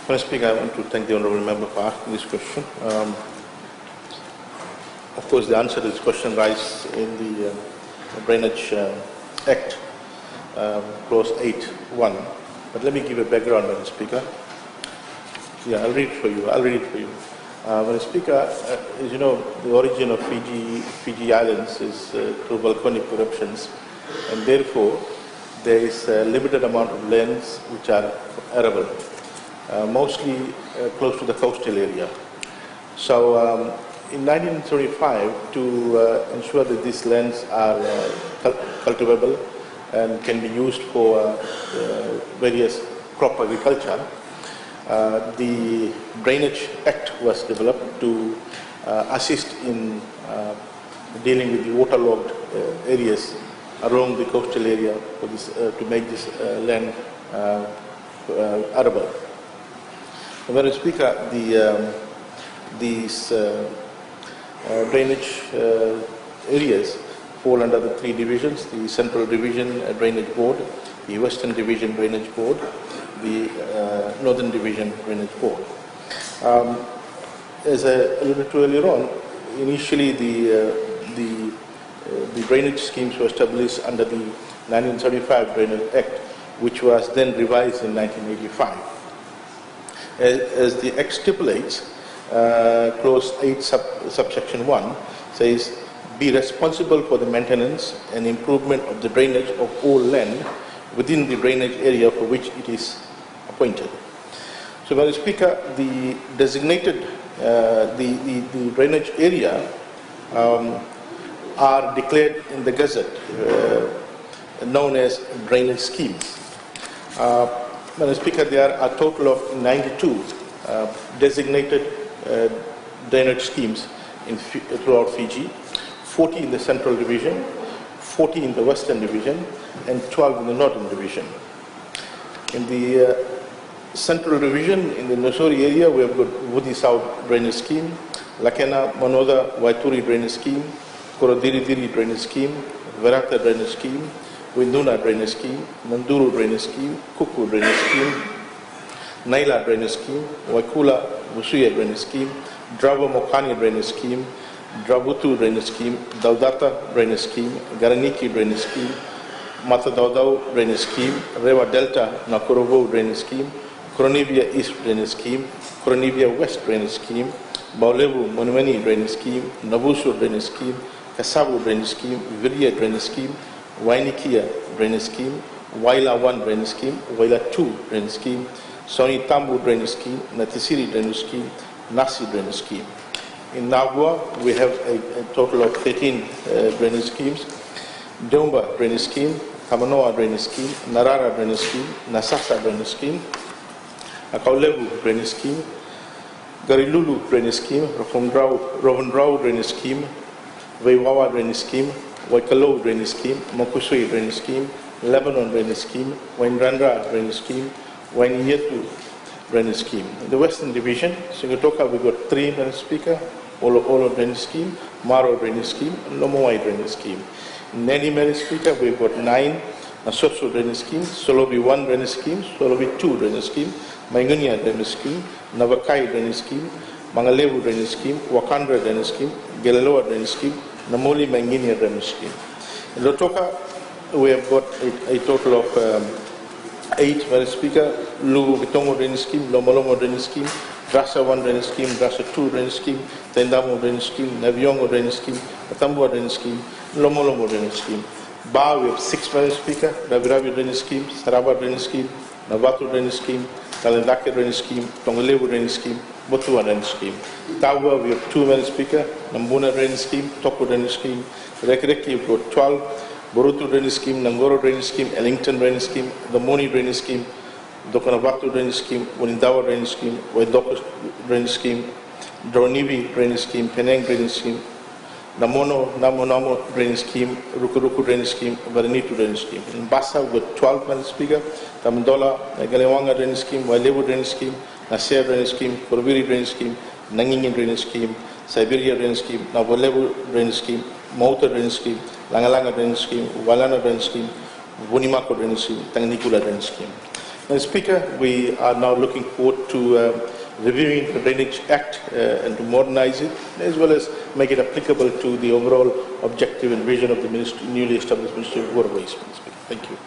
Mr. Speaker, I want to thank the Honourable Member for asking this question. Of course, the answer to this question lies in the Drainage Act, Clause 8.1. But let me give a background, Mr. Speaker. Yeah, I'll read it for you. Mr. Speaker, as you know, the origin of Fiji Islands is through volcanic eruptions, and therefore there is a limited amount of lands which are arable, mostly close to the coastal area. So in 1975, to ensure that these lands are cultivable and can be used for various crop agriculture, the Drainage Act was developed to assist in dealing with the waterlogged areas around the coastal area for this, to make this land arable. Mr. Speaker, these drainage areas fall under the three divisions: the Central Division Drainage Board, the Western Division Drainage Board, the Northern Division Drainage Board. As I alluded to earlier on, initially the drainage schemes were established under the 1975 Drainage Act, which was then revised in 1985. As the Act stipulates, Clause 8 subsection 1 says, be responsible for the maintenance and improvement of the drainage of all land within the drainage area for which it is appointed. So, Mr. Speaker, the designated, the drainage area are declared in the Gazette, known as drainage schemes. Mr. Speaker, there are a total of 92 designated drainage schemes throughout Fiji, 40 in the Central Division, 40 in the Western Division, and 12 in the Northern Division. In the Central Division, in the Nosori area, we have got Wudi South Drainage Scheme, Lakena Manoda Waituri Drainage Scheme, Korodiri Drainage Scheme, Verata Drainage Scheme, Winduna Drainage Scheme, Nanduru Drainage Scheme, Kuku Drainage Scheme, Naila Drainage Scheme, Waikula Busuya Drainage Scheme, Drava Mokani Drainage Scheme, Drabutu Drainage Scheme, Daudata Drainage Scheme, Garaniki Drainage Scheme, Mata Daudau Drainage Scheme, Rewa Delta Nakorovo Drainage Scheme, Koronivia East Drainage Scheme, Koronivia West Drainage Scheme, Baulevu Monumeni Drainage Scheme, Nabusu Drainage Scheme, Kasavu Drainage Scheme, Viria Drainage Scheme, Wainikia Drainage Scheme, Waila 1 Drainage Scheme, Waila 2 Drainage Scheme, Soni Tambu Drainage Scheme, Natisiri Drainage Scheme, Nasi Drainage Scheme. In Nagua, we have a total of 13 drainage schemes: Domba Drainage Scheme, Kamanoa Drainage Scheme, Narara Drainage Scheme, Nasasa Drainage Scheme, Akaulevu Drainage Scheme, Garilulu Drainage Scheme, Rovondrau Drainage Scheme, Vaiwawa Drainage Scheme, Waikalo Drainage Scheme, Mokusui Drainage Scheme, Lebanon Drainage Scheme, Wainrandra Drainage Scheme, Wainietu Drainage Scheme. In the Western Division, Singatoka, we got 3, Mr. Speaker: Olo Drainage Scheme, Maro Drainage Scheme, and Lomoai Drainage Scheme. In Nani, Mr. Speaker, we've got 9, Nasoso Drainage Scheme, Solobi 1 Drainage Scheme, Solobi 2 Drainage Scheme, Maingunia Drainage Scheme, Navakai Drainage Scheme, Mangalevu Drainage Scheme, Wakandra Drainage Scheme, Gelaloa Drainage Scheme, Namoli Maingunia Drainage Scheme. In Lotoka, we have got a total of 8, Mr. Speaker: Lu Bitongo Drainage Scheme, Lomolomo Drainage Scheme, Drasa 1 Drainage Scheme, Drasa 2 Drainage Scheme, Tendamo Drainage Scheme, Naviongo Drainage Scheme, Atambua Drainage Scheme, Lomolomo Drainage Scheme. Ba, we have 6, Mr. Speaker: Raviravi Drainage Scheme, Saraba Drainage Scheme, Navatu Drainage Scheme, Talendake Drainage Scheme, Tongalevu Drainage Scheme, Botua Drainage Scheme. Tawa, we have 2, Mr. Speaker: Nambuna Drainage Scheme, Toko Drainage Scheme. Rekreki, we've got 12, Borutu Drainage Scheme, Nangoro Drainage Scheme, Ellington Drainage Scheme, the Moni Drainage Scheme, Dokanavatu Drainage Scheme, Wanindawa Drainage Scheme, Waidoko Drainage Scheme, Dronivi Drainage Scheme, Penang Drainage Scheme, Namo Drainage Scheme, Rukuruku Drainage Scheme, Varanitu Drainage Scheme. In Basa, we've got 12, Mr. Speaker: Tamandola, Galewanga Drainage Scheme, Wailevu Drainage Scheme, Nasir Drainage Scheme, Korobiri Drainage Scheme, Nangingin Drainage Scheme, Siberia Drainage Scheme, Navolevu Drainage Scheme, Mauta Drainage Scheme, Langalanga Drainage Scheme, Walana Drainage Scheme, Bunimako Drainage Scheme, Tanganikula Drainage Scheme. Mr. Speaker, we are now looking forward to reviewing the Drainage Act and to modernize it, as well as make it applicable to the overall objective and vision of the newly established Ministry of Waterways. Thank you.